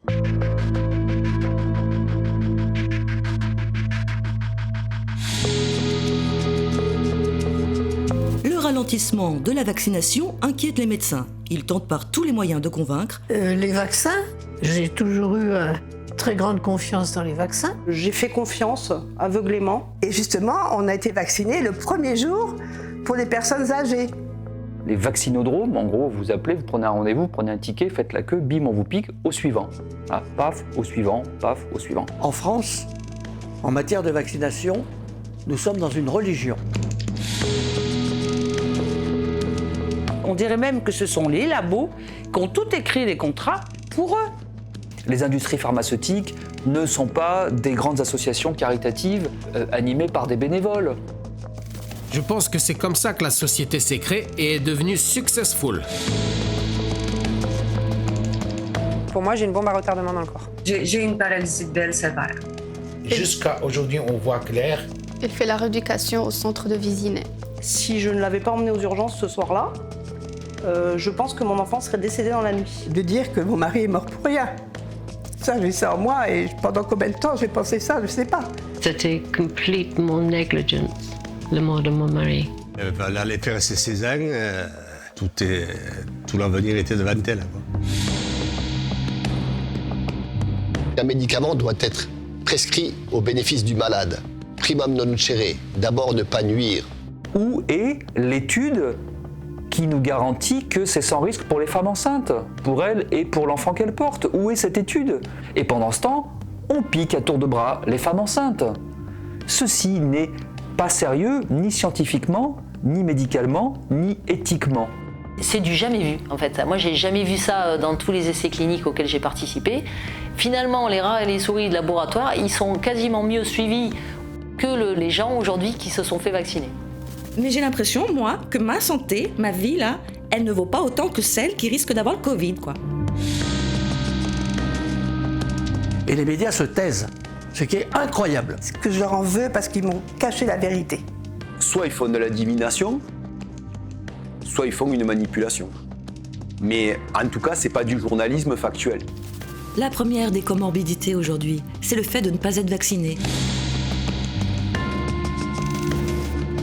Le ralentissement de la vaccination inquiète les médecins. Ils tentent par tous les moyens de convaincre. Les vaccins, j'ai toujours eu très grande confiance dans les vaccins. J'ai fait confiance aveuglément. Et justement, on a été vaccinés le premier jour pour les personnes âgées. Les vaccinodromes, en gros, vous appelez, vous prenez un rendez-vous, vous prenez un ticket, faites la queue, bim, on vous pique, au suivant. Ah, paf, au suivant, paf, au suivant. En France, en matière de vaccination, nous sommes dans une religion. On dirait même que ce sont les labos qui ont tout écrit les contrats pour eux. Les industries pharmaceutiques ne sont pas des grandes associations caritatives animées par des bénévoles. Je pense que c'est comme ça que la société s'est créée et est devenue successful. Pour moi, j'ai une bombe à retardement dans le corps. J'ai une paralysie de belle sévère. Jusqu'à aujourd'hui, on voit clair. Elle fait la rééducation au centre de Vésinet. Si je ne l'avais pas emmené aux urgences ce soir-là, je pense que mon enfant serait décédé dans la nuit. De dire que mon mari est mort pour rien. Ça, j'ai ça en moi et pendant combien de temps j'ai pensé ça, je ne sais pas. C'était complètement négligent, le mort de mon mari. Elle allait faire ses césariennes, tout l'avenir était devant elle. Quoi. Un médicament doit être prescrit au bénéfice du malade. Primum non nocere, d'abord ne pas nuire. Où est l'étude qui nous garantit que c'est sans risque pour les femmes enceintes, pour elles et pour l'enfant qu'elles portent? Où est cette étude? Et pendant ce temps, on pique à tour de bras les femmes enceintes. Ceci n'est pas sérieux, ni scientifiquement, ni médicalement, ni éthiquement. C'est du jamais vu, en fait. Moi, j'ai jamais vu ça dans tous les essais cliniques auxquels j'ai participé. Finalement, les rats et les souris de laboratoire, ils sont quasiment mieux suivis que les gens aujourd'hui qui se sont fait vacciner. Mais j'ai l'impression, moi, que ma santé, ma vie, là, elle ne vaut pas autant que celle qui risque d'avoir le Covid, quoi. Et les médias se taisent, ce qui est incroyable. Ce que je leur en veux parce qu'ils m'ont caché la vérité. Soit ils font de la divination, soit ils font une manipulation. Mais en tout cas, c'est pas du journalisme factuel. La première des comorbidités aujourd'hui, c'est le fait de ne pas être vacciné.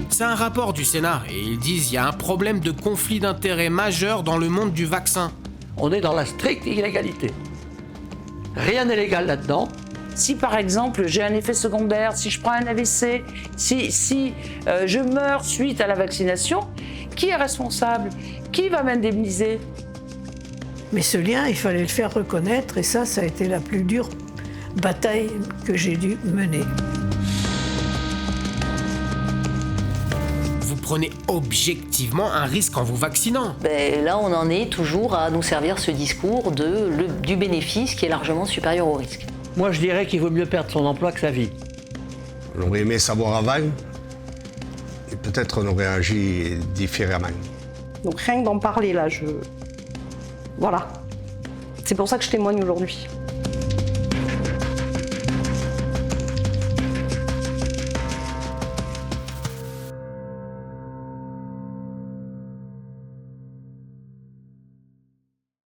C'est un rapport du Sénat et ils disent qu'il y a un problème de conflit d'intérêts majeur dans le monde du vaccin. On est dans la stricte illégalité. Rien n'est légal là-dedans. Si par exemple j'ai un effet secondaire, si je prends un AVC, si je meurs suite à la vaccination, qui est responsable? Qui va m'indemniser? Mais ce lien, il fallait le faire reconnaître et ça a été la plus dure bataille que j'ai dû mener. Vous prenez objectivement un risque en vous vaccinant. Là, on en est toujours à nous servir ce discours du bénéfice qui est largement supérieur au risque. Moi, je dirais qu'il vaut mieux perdre son emploi que sa vie. On aurait aimé savoir avant, et peut-être on aurait agi différemment. Donc rien que d'en parler là, voilà. C'est pour ça que je témoigne aujourd'hui.